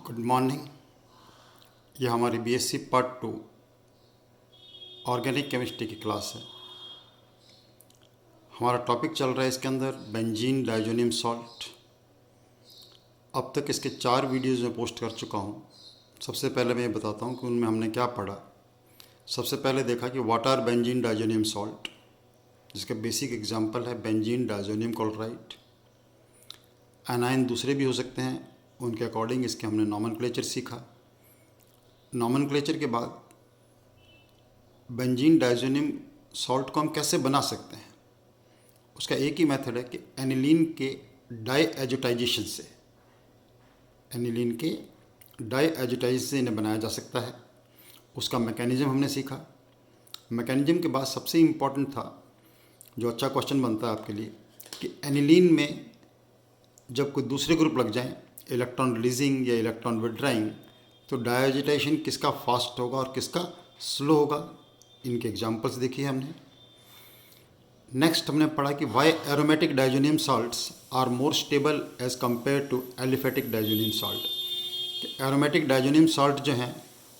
Good morning. ये हमारी BSc part 2 organic chemistry की क्लास है। हमारा टॉपिक चल रहा है इसके अंदर बेंजीन डाइज़ोनियम सॉल्ट। अब तक इसके 4 वीडियोज़ में पोस्ट कर चुका हूँ। सबसे पहले मैं ये बताता हूँ कि उनमें हमने क्या पढ़ा। सबसे पहले देखा कि व्हाट आर बेंजीन डाइज़ोनियम सॉल्ट, जिसका बेसिक एग्जांपल है बेंजीन डाइज़ोनियम क्लोराइड। एनायन दूसरे भी हो सकते हैं, उनके अकॉर्डिंग इसके हमने नॉमेनक्लेचर सीखा। नॉमेनक्लेचर के बाद बेंजीन डाइज़ोनियम सॉल्ट को हम कैसे बना सकते हैं, उसका एक ही मेथड है कि एनिलीन के डाईएजुटाइजेशन से, एनिलीन के डाईएजुटाइजेशन से इन्हें बनाया जा सकता है। उसका मैकेनिज्म हमने सीखा। मैकेनिज्म के बाद सबसे इम्पॉर्टेंट था, जो अच्छा क्वेश्चन बनता है आपके लिए, कि एनिलीन में जब कोई दूसरे ग्रुप लग जाएं, इलेक्ट्रॉन रिलीजिंग या इलेक्ट्रॉन विड्राइंग, तो डाइएजुटाइजेशन किसका फास्ट होगा और किसका स्लो होगा। इनके एग्जांपल्स देखिए हमने। नेक्स्ट हमने पढ़ा कि why aromatic diazonium salts are more stable as compare to aliphatic diazonium salt. Aromatic diazonium salt जो हैं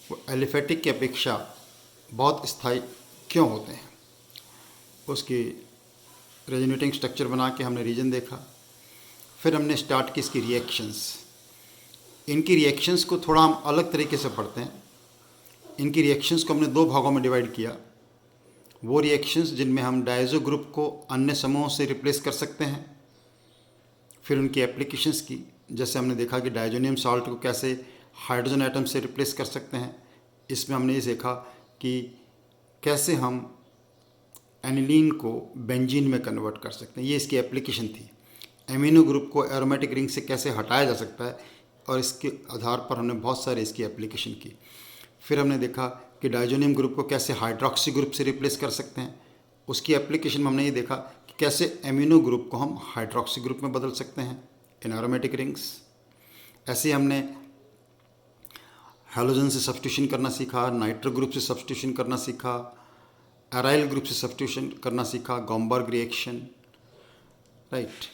वो एलिफेटिक की अपेक्षा बहुत स्थायी क्यों होते हैं। उसकी रेजोनेटिंग स्ट्रक्चर बना के हमने रीजन देखा। फिर हमने स्टार्ट की इसकी रिएक्शंस। इनकी रिएक्शंस को थोड़ा हम अलग तरीके से पढ़ते हैं। इनकी रिएक्शंस को हमने 2 भागों में डिवाइड किया। वो रिएक्शंस जिनमें हम डायज़ो ग्रुप को अन्य समूहों से रिप्लेस कर सकते हैं। फिर उनकी एप्लीकेशंस की, जैसे हमने देखा कि डाइज़ोनियम सॉल्ट को कैसे हाइड्रोजन एटम से रिप्लेस कर सकते हैं। इसमें हमने ये देखा कि कैसे हम एनिलीन को बेंजीन में कन्वर्ट कर सकते हैं, ये इसकी एप्लीकेशन थी। एमिनो ग्रुप को एरोमेटिक रिंग से कैसे हटाया जा सकता है, और इसके आधार पर हमने बहुत सारे इसकी एप्लीकेशन की। फिर हमने देखा कि डाइज़ोनियम ग्रुप को कैसे हाइड्रोक्सी ग्रुप से रिप्लेस कर सकते हैं। उसकी एप्लीकेशन में हमने ये देखा कि कैसे एमिनो ग्रुप को हम हाइड्रोक्सी ग्रुप में बदल सकते हैं इन एरोमेटिक रिंग्स। ऐसे हमने हैलोजन से सब्स्टिट्यूशन करना सीखा, नाइट्रो ग्रुप से सब्स्टिट्यूशन करना सीखा, एराइल ग्रुप से सब्स्टिट्यूशन करना सीखा, गॉम्बर्ग रिएक्शन, राइट।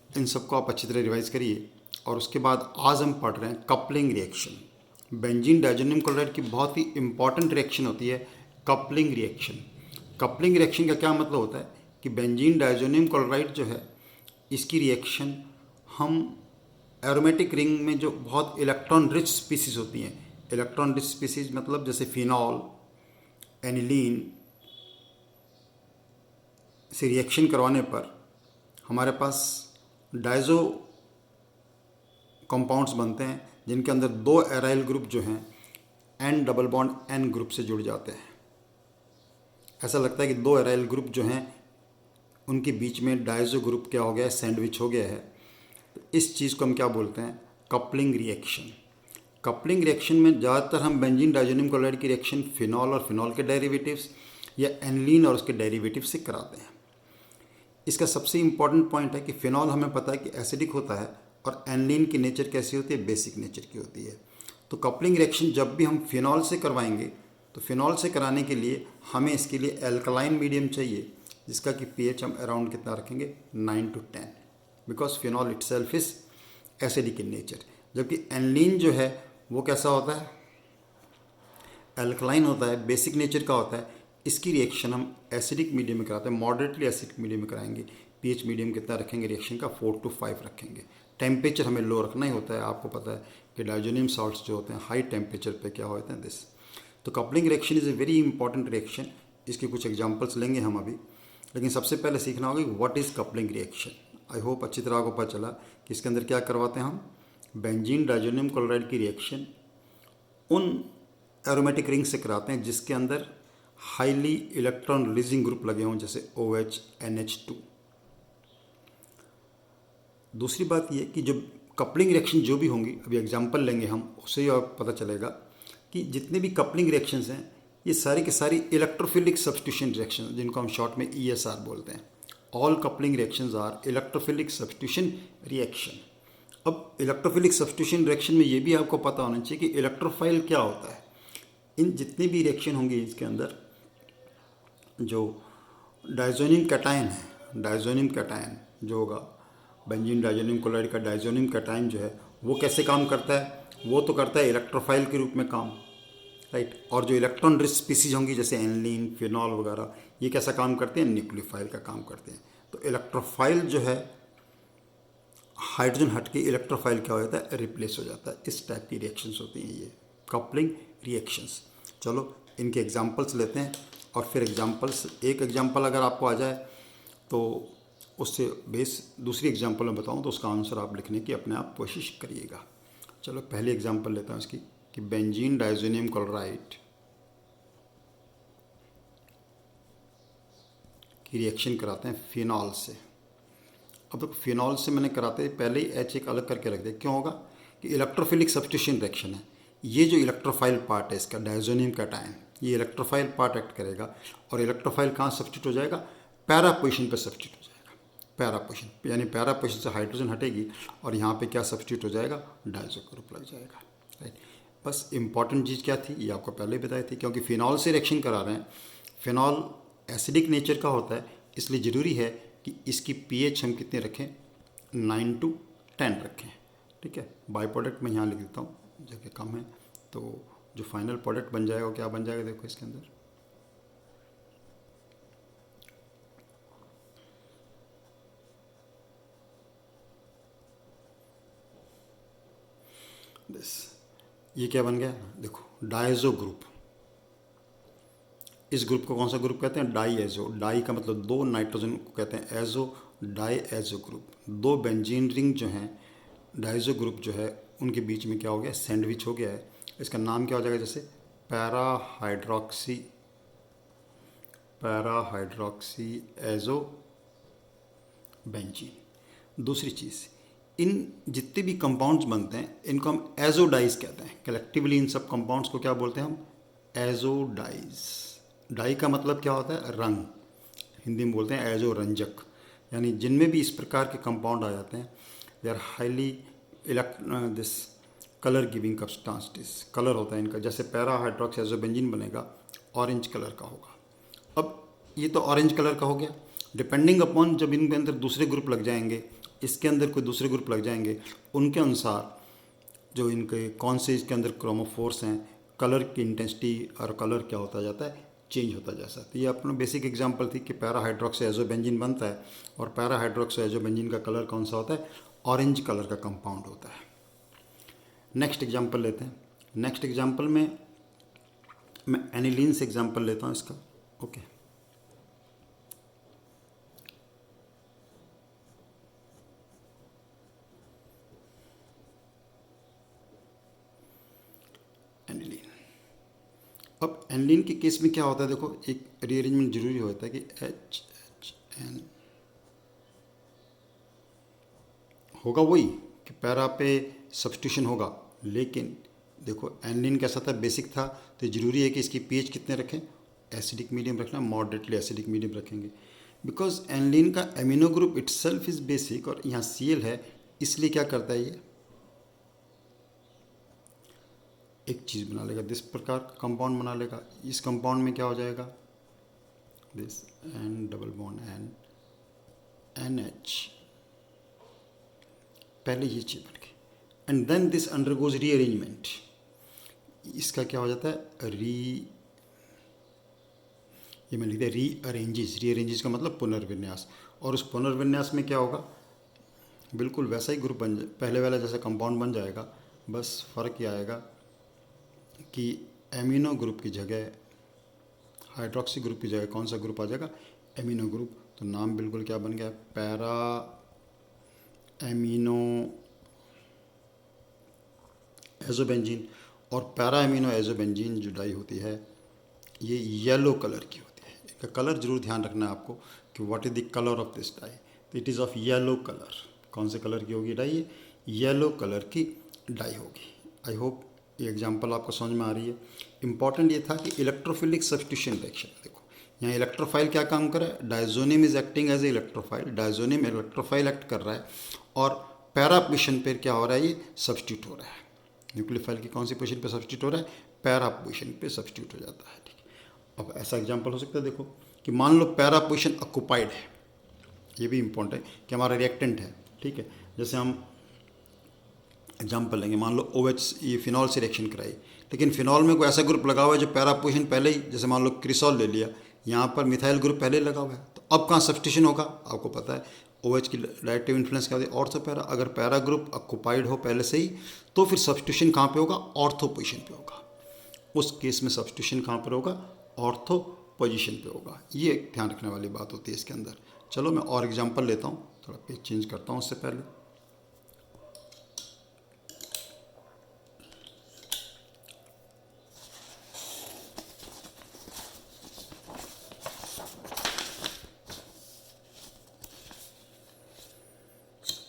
इन सबको आप अच्छी तरह रिवाइज करिए। और उसके बाद आज हम पढ़ रहे हैं कपलिंग रिएक्शन। बेंजीन डाइज़ोनियम क्लोराइड की बहुत ही इंपॉर्टेंट रिएक्शन होती है कपलिंग रिएक्शन। कपलिंग रिएक्शन का क्या मतलब होता है कि बेंजीन डाइज़ोनियम क्लोराइड जो है, इसकी रिएक्शन हम एरोमेटिक रिंग में जो बहुत इलेक्ट्रॉन रिच स्पीसीज होती हैं, इलेक्ट्रॉन रिच स्पीसीज मतलब जैसे फिनॉल, एनिलीन से रिएक्शन करवाने पर हमारे पास डाइज़ो कंपाउंड्स बनते हैं, जिनके अंदर 2 एराइल ग्रुप जो हैं N double bond N group से जुड़ जाते हैं। ऐसा लगता है कि 2 एराइल ग्रुप जो हैं उनके बीच में डाइज़ो ग्रुप क्या हो गया है, सैंडविच हो गया है। तो इस चीज़ को हम क्या बोलते हैं, कपलिंग रिएक्शन। कपलिंग रिएक्शन में ज़्यादातर हम बेंजीन डाइज़ोनियम क्लोराइड की रिएक्शन फिनॉल और फिनॉल के डेरिवेटिव्स या एनिलीन और उसके डेरिवेटिव से कराते हैं। इसका सबसे इम्पॉर्टेंट पॉइंट है कि फिनॉल हमें पता है कि एसिडिक होता है और एनिलीन की नेचर कैसी होती है, बेसिक नेचर की होती है। तो कपलिंग रिएक्शन जब भी हम फिनॉल से करवाएंगे, तो फिनॉल से कराने के लिए हमें इसके लिए एल्कलाइन मीडियम चाहिए, जिसका कि पीएच हम अराउंड कितना रखेंगे, 9 to 10, because phenol itself is acidic in nature. जबकि एनिलीन जो है वो कैसा होता है, एल्कलाइन होता है, बेसिक नेचर का होता है। इसकी रिएक्शन हम एसिडिक मीडियम में कराते हैं, मॉडरेटली एसिडिक मीडियम में कराएंगे। पीएच मीडियम कितना रखेंगे रिएक्शन का, 4 to 5 रखेंगे। टेम्परेचर हमें लो रखना ही होता है। आपको पता है कि डाइज़ोनियम सॉल्ट्स जो होते हैं हाई टेम्परेचर पे क्या होते हैं, दिस। तो coupling reaction is a very important reaction. इसके कुछ एग्जांपल्स लेंगे हम अभी, लेकिन सबसे पहले सीखना होगा कि what is coupling reaction. I hope अच्छी तरह आपको पता चला कि इसके अंदर क्या करवाते हैं हम, बेंजीन डाइज़ोनियम क्लोराइड की रिएक्शन उन एरोमेटिक रिंग से कराते हैं जिसके अंदर हाईली इलेक्ट्रॉन रिलीजिंग ग्रुप लगे हों, जैसे OH, NH2। दूसरी बात ये कि जो कपलिंग रिएक्शन जो भी होंगी, अभी एग्जांपल लेंगे हम, उससे ही आपको पता चलेगा कि जितने भी कपलिंग रिएक्शंस हैं ये सारी की सारी इलेक्ट्रोफिलिक सब्स्टिट्यूशन रिएक्शन, जिनको हम शॉर्ट में ESR बोलते हैं। All coupling reactions are electrophilic substitution reaction. अब इलेक्ट्रोफिलिक सब्स्टिट्यूशन रिएक्शन में ये भी आपको पता होना चाहिए कि इलेक्ट्रोफाइल क्या होता है। इन जितनी भी रिएक्शन होंगी इसके अंदर जो डाइज़ोनियम कैटायन है, डाइज़ोनियम कैटायन जो होगा, बेंजीन डाइज़ोनियम क्लोराइड का डाइज़ोनियम कैटायन जो है वो कैसे काम करता है, वो तो करता है इलेक्ट्रोफाइल के रूप में काम, राइट। और जो इलेक्ट्रॉन रिच स्पीसीज होंगी जैसे एनिलीन, फिनॉल वगैरह, ये कैसा काम करते हैं, न्यूक्लियोफाइल का काम करते हैं। तो इलेक्ट्रोफाइल जो है, हाइड्रोजन हट के इलेक्ट्रोफाइल क्या हो जाता है, रिप्लेस हो जाता है। इस टाइप की रिएक्शंस होती हैं ये कपलिंग रिएक्शंस। चलो इनके एग्जांपल्स लेते हैं और फिर एग्जांपल्स, एक एग्जांपल अगर आपको आ जाए तो उससे बेस दूसरी एग्जांपल में बताऊं तो उसका आंसर आप लिखने की अपने आप कोशिश करिएगा। चलो पहली एग्जांपल लेता हूँ इसकी कि बेंजीन डाइजोनियम क्लोराइड की रिएक्शन कराते हैं फिनॉल से। अब देखो फिनॉल से मैंने कराते पहले ही एच एक अलग करके रख दिया, क्यों होगा कि इलेक्ट्रोफिलिक सब्स्टिट्यूशन रिएक्शन है। ये जो इलेक्ट्रोफाइल पार्ट है इसका डाइजोनियम कैटायन, ये इलेक्ट्रोफाइल पार्ट एक्ट करेगा और इलेक्ट्रोफाइल कहाँ सब्स्टिट्यूट हो जाएगा, पैरा पोजीशन पर सब्स्टिट्यूट हो जाएगा। पैरा पोजीशन यानी पैरा पोजीशन से हाइड्रोजन हटेगी और यहाँ पे क्या सब्स्टिट्यूट हो जाएगा, डाइजो ग्रुप लग जाएगा, राइट। बस इंपॉर्टेंट चीज़ क्या थी ये आपको पहले बताई थी, क्योंकि फिनॉल से रिएक्शन करा रहे हैं। फिनॉल एसिडिक नेचर का होता है, इसलिए ज़रूरी है कि इसकी पीएच हम कितने रखें, 9 to 10 रखें, ठीक है। बाई प्रोडक्ट में यहाँ लिख देता हूँ, जगह कम है, तो जो फाइनल प्रोडक्ट बन जाएगा वो क्या बन जाएगा, देखो इसके अंदर दिस, ये क्या बन गया, देखो डायजो ग्रुप। इस ग्रुप को कौन सा ग्रुप कहते हैं, डाई एजो। डाई का मतलब दो, नाइट्रोजन को कहते हैं एजो, डाई एजो ग्रुप। दो बेंजीन रिंग जो हैं, डाइजो ग्रुप जो है उनके बीच में क्या हो गया, सैंडविच हो गया है। इसका नाम क्या हो जाएगा, जैसे पैराहाइड्रोक्सी एजो बेंजीन। दूसरी चीज़, इन जितने भी कंपाउंड्स बनते हैं इनको हम एजोडाइज कहते हैं। कलेक्टिवली इन सब कंपाउंड्स को क्या बोलते हैं हम, एजोडाइज। डाई का मतलब क्या होता है, रंग, हिंदी में बोलते हैं एजो, रंजक। यानी जिनमें भी इस प्रकार के कंपाउंड आ जाते हैं they are highly this colour giving substances. Colour होता है इनका, जैसे पैरा हाइड्रोक्सी एजोबेंजीन बनेगा ऑरेंज कलर का होगा। अब ये तो ऑरेंज कलर का हो गया, डिपेंडिंग अपॉन जब इनके अंदर दूसरे ग्रुप लग जाएंगे, इसके अंदर कोई दूसरे ग्रुप लग जाएंगे, उनके अनुसार जो इनके कौन से इसके अंदर क्रोमोफोर्स हैं, कलर की इंटेंसिटी और कलर क्या होता जाता है, चेंज होता जा सकता है। ये अपना बेसिक एग्जांपल थी कि पैरा हाइड्रोक्सी एजोबेंजीन बनता है और पैरा हाइड्रोक्सी एजोबेंजीन का कलर कौन सा होता है, ऑरेंज कलर का कंपाउंड होता है। नेक्स्ट एग्जांपल लेते हैं। नेक्स्ट एग्जांपल में मैं एनिलीन से एग्जांपल लेता हूँ इसका, ओके। एनिलीन, अब एनिलीन के केस में क्या होता है, देखो एक रीअरेंजमेंट जरूरी होता है कि HHN होगा वही कि पैरा पे सब्स्टिट्यूशन होगा, लेकिन देखो एनिलीन कैसा था, बेसिक था, तो ज़रूरी है कि इसकी पीएच कितने रखें, एसिडिक मीडियम रखना, मॉडरेटली एसिडिक मीडियम रखेंगे। बिकॉज एनिलीन का amino group itself is basic और यहाँ Cl है, इसलिए क्या करता है ये एक चीज़ बना लेगा, दिस प्रकार का कंपाउंड बना लेगा। इस कंपाउंड में क्या हो जाएगा, this N double bond N NH, पहले ये चीज़ बन गई, and then this undergoes rearrangement. इसका क्या हो जाता है, ये मैं लिखते हैं रीअरेंजेस। रीअरेंजेस का मतलब पुनर्विन्यास, और उस पुनर्विन्यास में क्या होगा, बिल्कुल वैसा ही ग्रुप बन जाए, पहले वाला जैसा कंपाउंड बन जाएगा। बस फ़र्क ये आएगा कि एमिनो ग्रुप की जगह, हाइड्रोक्सी ग्रुप की जगह कौन सा ग्रुप आ जाएगा, एमिनो ग्रुप। तो नाम बिल्कुल क्या बन गया, पैरा एमिनो एजोबेंजीन। और पैरा एमिनो एजोबेंजीन जो डाई होती है ये येलो कलर की होती है। इसका कलर जरूर ध्यान रखना है आपको कि what is the colour of this dye, तो it is of yellow colour. कौन से कलर की होगी डाई, ये येलो कलर की डाई होगी। आई होप ये एग्जांपल आपको समझ में आ रही है। इंपॉर्टेंट ये था कि इलेक्ट्रोफिलिक सब्स्टिट्यूशन रिएक्शन, देखो यहाँ इलेक्ट्रोफाइल क्या काम कर रहा है, diazonium is acting as a electrophile, diazonium electrophile act कर रहा है और पैरा पोजीशन पर क्या हो रहा है, ये सब्स्टिट्यूट हो रहा है। न्यूक्लियोफाइल की कौन सी पोजीशन पे सब्स्टिट्यूट हो रहा है, पैरा पोजीशन पे सब्स्टिट्यूट हो जाता है, ठीक है। अब ऐसा एग्जांपल हो सकता है, देखो कि मान लो पैरा पोजीशन ऑक्युपाइड है, ये भी इंपॉर्टेंट है कि हमारा रिएक्टेंट है, ठीक है। जैसे हम एग्जाम्पल लेंगे, मान लो OH ये फिनॉल से रिएक्शन कराई, लेकिन फिनॉल में कोई ऐसा ग्रुप लगा हुआ है जो पैरा पोजीशन पहले ही, जैसे मान लो क्रिसॉल ले लिया, यहाँ पर मिथाइल ग्रुप पहले ही लगा हुआ है, तो अब कहाँ सब्स्टिट्यूशन होगा? आपको पता है OH की डायरेक्टिव इन्फ्लुएंस क्या होती है? Ortho para. अगर पैरा ग्रुप ऑक्युपाइड हो पहले से ही तो फिर सब्स्टिट्यूशन कहाँ पे होगा? ऑर्थो पोजीशन पे होगा। उस केस में सब्स्टिट्यूशन कहाँ पर होगा? ऑर्थो पोजीशन पे होगा। ये ध्यान रखने वाली बात होती है इसके अंदर। चलो मैं और एग्जांपल लेता हूँ, थोड़ा पेज चेंज करता हूँ उससे पहले।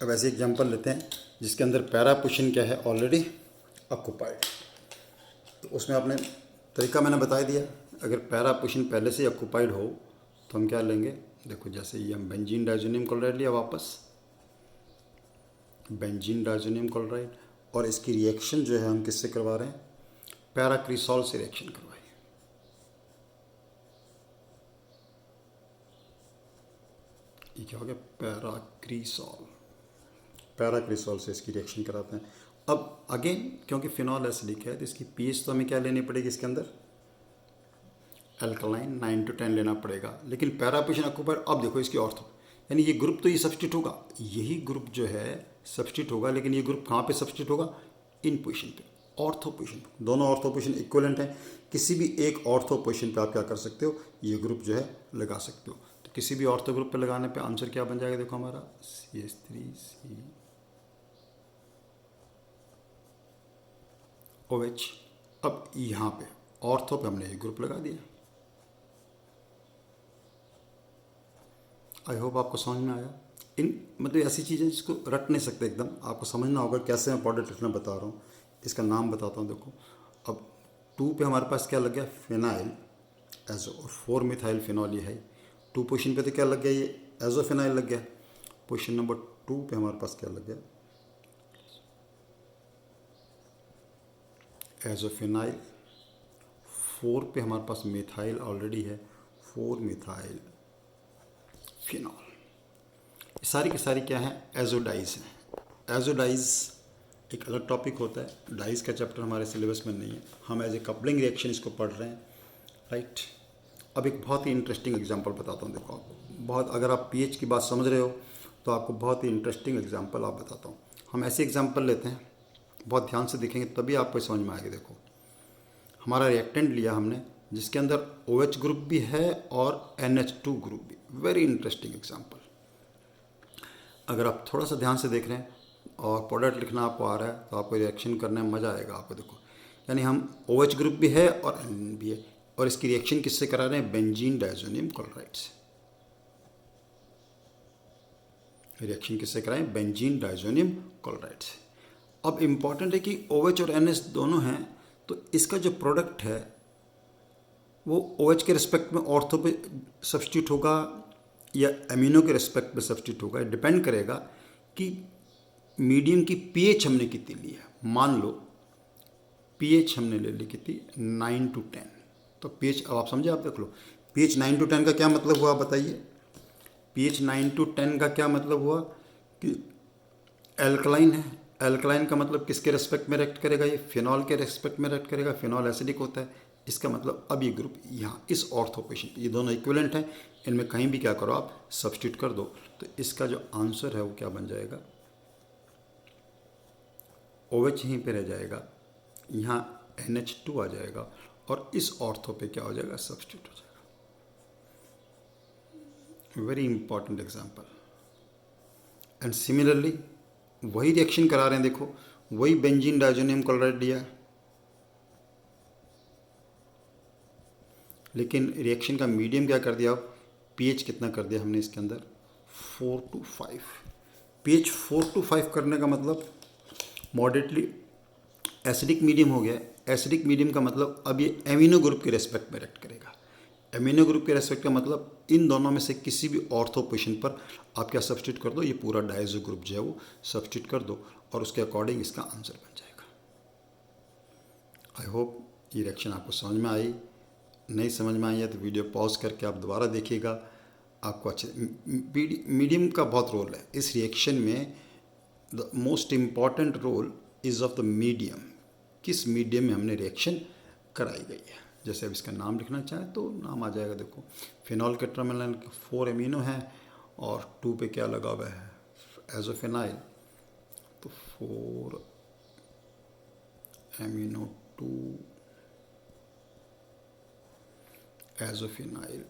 अब ऐसे एग्जांपल लेते हैं जिसके अंदर पैरा पोजीशन क्या है? Already occupied. तो उसमें आपने तरीका मैंने बता दिया। अगर पैरा पोजीशन पहले से ऑक्युपाइड हो तो हम क्या लेंगे? देखो जैसे ये हम बेंजीन डाइज़ोनियम क्लोराइड लिया वापस, बेंजीन डाइज़ोनियम क्लोराइड, और इसकी रिएक्शन जो है हम किससे करवा रहे हैं? पैराक्रिसॉल से रिएक्शन करवाई। ये क्या हो गया? पैराक्रिसॉल। पैराक्रिसॉल से इसकी रिएक्शन कराते हैं। अब अगेन क्योंकि फिनॉल एसिडिक है तो इसकी पीएच तो हमें क्या लेनी पड़ेगी? इसके अंदर अल्कलाइन 9 to 10 लेना पड़ेगा। लेकिन पैरा पोजीशन ऑक्युपाइड, अब देखो इसकी ऑर्थो, यानी ये ग्रुप तो ये सब्स्टिट्यूट होगा, यही ग्रुप जो है सब्स्टिट्यूट होगा, लेकिन ये ग्रुप कहाँ पे सब्स्टिट्यूट होगा? इन पोजीशन पे, ऑर्थो पोजीशन। दोनों ऑर्थो पोजीशन इक्विवेलेंट हैं। किसी भी एक ऑर्थो पोजीशन पे आप क्या कर सकते हो? ये ग्रुप जो है लगा सकते हो। तो किसी भी ऑर्थो ग्रुप पे लगाने पे आंसर क्या बन जाएगा? देखो हमारा CH3C OH। अब यहाँ पे ऑर्थो पे हमने ये ग्रुप लगा दिया। आई होप आपको समझ में आया। इन मतलब ऐसी चीज़ें जिसको रट नहीं सकते एकदम, आपको समझना होगा कैसे मैं प्रोडक्ट लिखना बता रहा हूँ। इसका नाम बताता हूँ। देखो अब 2 पे हमारे पास क्या लग गया? फिनाइल एजो, और 4 मिथाइल फिनॉल ये है। 2 पोजीशन पे तो क्या लग गया? ये एजो फिनाइल लग गया। पोजीशन नंबर 2 पे हमारे पास क्या लग गया? Azo phenyl. 4 पे हमारे पास मिथाइल ऑलरेडी है, 4 मिथाइल फिनॉल। सारी की सारी क्या है? एजोडाइज हैं। एजोडाइज एक अलग टॉपिक होता है, डाइज का चैप्टर हमारे सिलेबस में नहीं है। हम एज ए कपलिंग रिएक्शन इसको पढ़ रहे हैं, राइट। अब एक बहुत ही इंटरेस्टिंग एग्जांपल बताता हूँ। देखो आपको बहुत, अगर आप पीएच की बात समझ रहे हो तो आपको बहुत ही इंटरेस्टिंग एग्जांपल आप बताता हूँ। हम ऐसे एग्जांपल लेते हैं, बहुत ध्यान से देखेंगे तभी आपको समझ में आएगा। देखो हमारा रिएक्टेंट लिया हमने जिसके अंदर OH ग्रुप भी है और NH2 ग्रुप भी। Very interesting example. अगर आप थोड़ा सा ध्यान से देख रहे हैं और प्रोडक्ट लिखना आपको आ रहा है तो आपको रिएक्शन करने में मज़ा आएगा आपको। देखो यानी हम OH ग्रुप भी है और N भी है, और इसकी रिएक्शन किससे करा रहे हैं? बेंजीन डाइज़ोनियम क्लोराइड से। रिएक्शन किससे कराएं? बेंजीन डाइज़ोनियम क्लोराइड से। अब इम्पॉर्टेंट है कि OH और NH दोनों हैं, तो इसका जो प्रोडक्ट है वो OH के रिस्पेक्ट में ऑर्थो पे सब्स्टिट्यूट होगा या एमिनो के रिस्पेक्ट पे सब्स्टिट्यूट होगा। डिपेंड करेगा कि मीडियम की पीएच हमने कितनी ली है। मान लो पीएच हमने ले ली कितनी? 9 to 10। तो पीएच अब आप समझे, आप देख लो पीएच 9 to 10 का क्या मतलब हुआ बताइए? पीएच 9 to 10 का क्या मतलब हुआ कि एल्कलाइन है। एल्कलाइन का मतलब किसके रेस्पेक्ट में रिएक्ट करेगा? ये फिनॉल के रेस्पेक्ट में रिएक्ट करेगा। फिनॉल एसिडिक होता है। इसका मतलब अब ये ग्रुप यहाँ इस ऑर्थो पोजीशन, ये दोनों इक्विवेलेंट हैं, इनमें कहीं भी क्या करो आप सब्स्टिट्यूट कर दो, तो इसका जो आंसर है वो क्या बन जाएगा? OH यहीं पे रह जाएगा, यहाँ NH2 आ जाएगा, और इस ऑर्थो पे क्या हो जाएगा? सब्स्टिट्यूट हो जाएगा। Very important example. And similarly वही रिएक्शन करा रहे हैं। देखो वही बेंजीन डाइज़ोनियम क्लोराइड लिया है, लेकिन रिएक्शन का मीडियम क्या कर दिया? पीएच कितना कर दिया हमने इसके अंदर? 4 to 5। पीएच 4 to 5 करने का मतलब मॉडरेटली एसिडिक मीडियम हो गया। एसिडिक मीडियम का मतलब अब ये एमिनो ग्रुप के रेस्पेक्ट में रिएक्ट करेगा। एमिनो ग्रुप के रेस्पेक्ट का मतलब इन दोनों में से किसी भी ऑर्थो पोजीशन पर आप क्या सब्स्टिट्यूट कर दो? ये पूरा डाइज़ो ग्रुप जो है वो सब्स्टिट्यूट कर दो, और उसके अकॉर्डिंग इसका आंसर बन जाएगा। आई होप ये रिएक्शन आपको समझ में आई। नहीं समझ में आई है तो वीडियो पॉज करके आप दोबारा देखिएगा, आपको अच्छे। मीडियम का बहुत रोल है इस रिएक्शन में। The most important role is of the medium, किस मीडियम में हमने रिएक्शन कराई गई है। जैसे अब इसका नाम लिखना चाहें तो नाम आ जाएगा, देखो फिनॉल के टर्मिनल 4 एमिनो है और 2 पे क्या लगा हुआ है, एजोफिनाइल, तो 4 एमिनो 2 एजोफिनाइल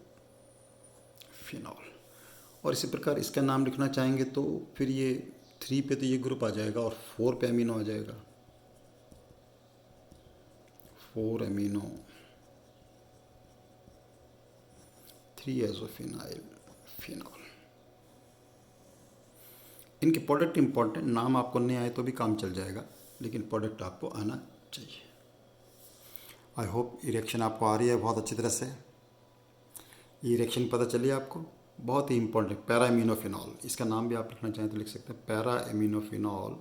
फिनॉल। और इसी प्रकार इसका नाम लिखना चाहेंगे तो फिर ये 3 पे तो ये ग्रुप आ जाएगा और 4 पे अमीनो आ जाएगा, 4 अमीनो 3 एजोफिनाइल फिनॉल। इनके प्रोडक्ट इंपॉर्टेंट, नाम आपको नहीं आए तो भी काम चल जाएगा, लेकिन प्रोडक्ट आपको आना चाहिए। आई होप ये रिएक्शन आपको आ रही है बहुत अच्छी तरह से। ये रिएक्शन पता चलिए आपको, बहुत ही इंपॉर्टेंट, पैरा एमिनोफिनॉल, इसका नाम भी आप लिखना चाहें तो लिख सकते हैं, पैरा एमिनोफिनॉल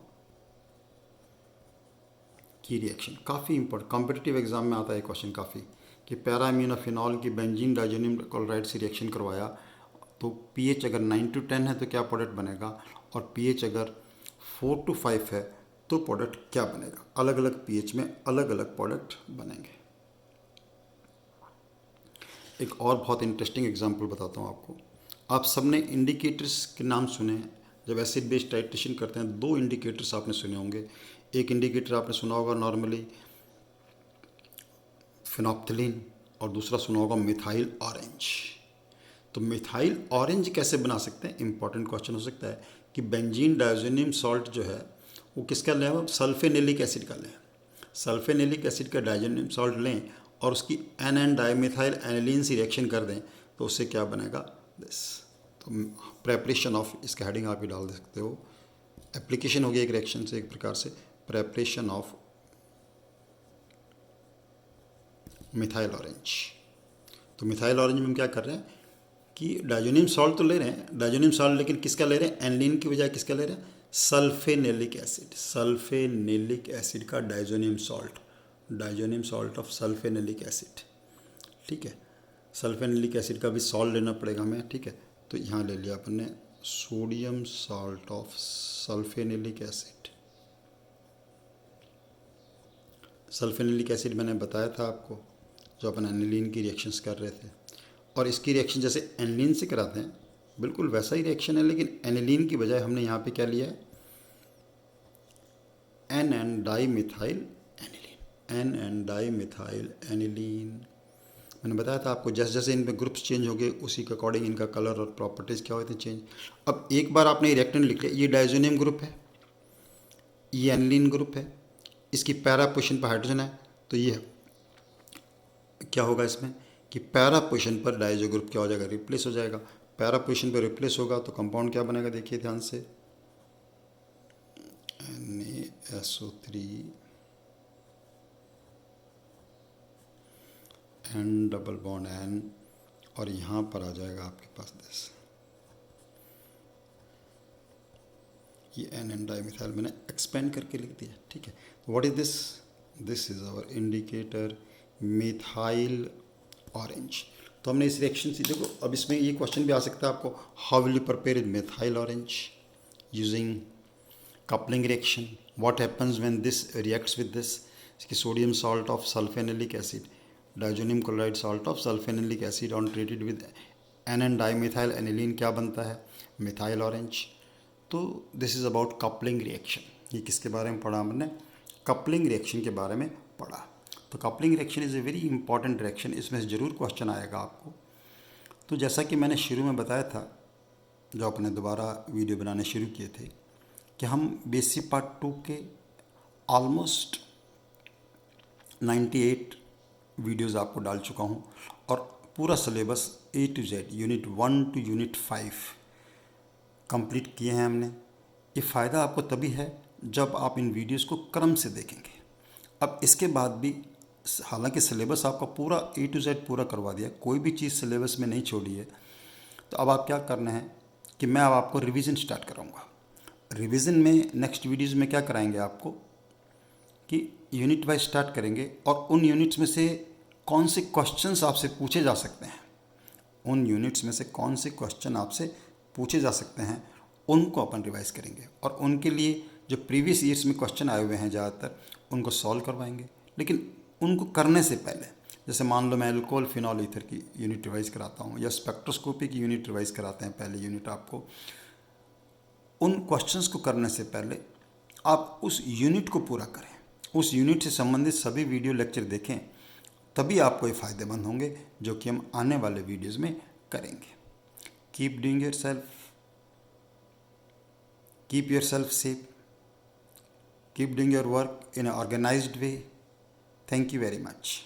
की रिएक्शन। काफ़ी इंपॉर्टेंट, कॉम्पिटिटिव एग्जाम में आता है क्वेश्चन काफ़ी, कि पैरा एमिनोफिनॉल की बेंजीन डाइजोनियम क्लोराइड से रिएक्शन करवाया तो पीएच अगर 9 to 10 है तो क्या प्रोडक्ट बनेगा, और पीएच अगर 4 to 5 है तो प्रोडक्ट क्या बनेगा। अलग अलग पीएच में अलग अलग प्रोडक्ट बनेंगे। एक और बहुत इंटरेस्टिंग एग्जांपल बताता हूँ आपको। आप सबने इंडिकेटर्स के नाम सुने हैं, जब एसिड बेस टाइट्रेशन करते हैं 2 इंडिकेटर्स आपने सुने होंगे। एक इंडिकेटर आपने सुना होगा नॉर्मली फिनोप्थिलीन, और दूसरा सुना होगा मिथाइल ऑरेंज। तो मिथाइल ऑरेंज कैसे बना सकते हैं, इंपॉर्टेंट क्वेश्चन हो सकता है कि बेंजीन डाइजोनियम सॉल्ट जो है वो किसका लें, अब सल्फेनिलिक एसिड का लें। सल्फेनिलिक एसिड का डाइजोनियम सॉल्ट लें और उसकी एन डाइमिथाइल एनिलीन से रिएक्शन कर दें तो उससे क्या बनेगा, दिस। तो प्रेपरेशन ऑफ, इसका हेडिंग आप ही डाल दे सकते हो, एप्लीकेशन हो गया एक रिएक्शन से, एक प्रकार से प्रेपरेशन ऑफ मिथाइल ऑरेंज। तो मिथाइल ऑरेंज में हम क्या कर रहे हैं कि डाइजोनियम सॉल्ट तो ले रहे हैं, डाइजोनियम सॉल्ट, लेकिन किसका ले रहे हैं, एनिलीन की बजाय किसका ले रहे हैं, सल्फेनिलिक एसिड। सल्फेनिलिक एसिड का diazonium salt of sulphanilic acid, ठीक है। सल्फेनिलिक एसिड का भी सॉल्ट लेना पड़ेगा हमें, ठीक है। तो यहाँ ले लिया अपन ने sodium salt of sulphanilic acid. Sulphanilic acid मैंने बताया था आपको, जो अपन एनिलीन की रिएक्शंस कर रहे थे, और इसकी रिएक्शन जैसे एनिलीन से कराते हैं बिल्कुल वैसा ही रिएक्शन है, लेकिन एनिलीन की बजाय हमने यहाँ पे क्या लिया है, N dimethyl aniline, N dimethyl aniline. मैंने बताया था आपको, जैसे जैसे इनमें ग्रुप्स चेंज हो गए उसी के अकॉर्डिंग इनका कलर और प्रॉपर्टीज़ क्या होते हैं चेंज। अब एक बार आपने रिएक्टेंट लिख लिया, ये डाइजोनियम ग्रुप है, ये एनिलीन ग्रुप है, इसकी पैरा पोजीशन पर हाइड्रोजन है, तो ये क्या होगा इसमें कि पैरा पोजीशन पर डाइजो ग्रुप क्या हो जाएगा, रिप्लेस हो जाएगा। पैरा पोजीशन पर रिप्लेस होगा तो कंपाउंड क्या बनेगा, देखिए ध्यान से, NaSO3 N double bond N, और यहाँ पर आ जाएगा आपके पास दिस, ये एन डाइमिथाइल मैंने एक्सपेंड करके लिख दिया, ठीक है। What is this, this is our indicator methyl orange. तो हमने इस रिएक्शन से, देखो अब इसमें ये क्वेश्चन भी आ सकता है आपको, how will you prepare with methyl orange using coupling reaction, what happens when this reacts with this, इसकी sodium salt of sulphanilic acid, diazonium chloride salt of sulphanilic acid on treated with N dimethyl aniline, क्या बनता है, methyl orange. तो this is about coupling reaction. ये किसके बारे में पढ़ा हमने, कपलिंग रिएक्शन के बारे में पढ़ा। तो coupling reaction is a very important reaction, इसमें ज़रूर क्वेश्चन आएगा आपको। तो जैसा कि मैंने शुरू में बताया था, जो अपने दोबारा वीडियो बनाने शुरू किए थे, कि हम बेसिक पार्ट 2 के ऑलमोस्ट 98 वीडियोज़ आपको डाल चुका हूँ, और पूरा syllabus A to Z, unit 1 to unit 5 complete किए हैं हमने। ये फ़ायदा आपको तभी है जब आप इन वीडियोस को क्रम से देखेंगे। अब इसके बाद भी, हालांकि सिलेबस आपका पूरा A to Z पूरा करवा दिया, कोई भी चीज़ सिलेबस में नहीं छोड़ी है, तो अब आप क्या करना है कि मैं अब आपको रिवीजन स्टार्ट कराऊंगा। रिवीजन में नेक्स्ट वीडियोज़ में क्या कराएंगे आपको कि यूनिट वाइज स्टार्ट करेंगे, और उन यूनिट्स में से कौन से क्वेश्चंस आपसे पूछे जा सकते हैं, उन यूनिट्स में से कौन से क्वेश्चन आपसे पूछे जा सकते हैं उनको अपन रिवाइज करेंगे, और उनके लिए जो प्रीवियस ईयर्स में क्वेश्चन आए हुए हैं ज़्यादातर उनको सॉल्व करवाएंगे, लेकिन उनको करने से पहले जैसे मान लो मैं अल्कोहल फिनॉल ईथर की यूनिट रिवाइज कराता हूँ या स्पेक्ट्रोस्कोपी की यूनिट रिवाइज कराते हैं पहले यूनिट आपको, उन क्वेश्चंस को करने से पहले आप उस यूनिट को पूरा करें, उस यूनिट से संबंधित सभी वीडियो लेक्चर देखें, तभी आपको ये फ़ायदेमंद होंगे जो कि हम आने वाले वीडियोस में करेंगे। Keep doing yourself, keep yourself safe, keep doing your work in a organised way. Thank you very much.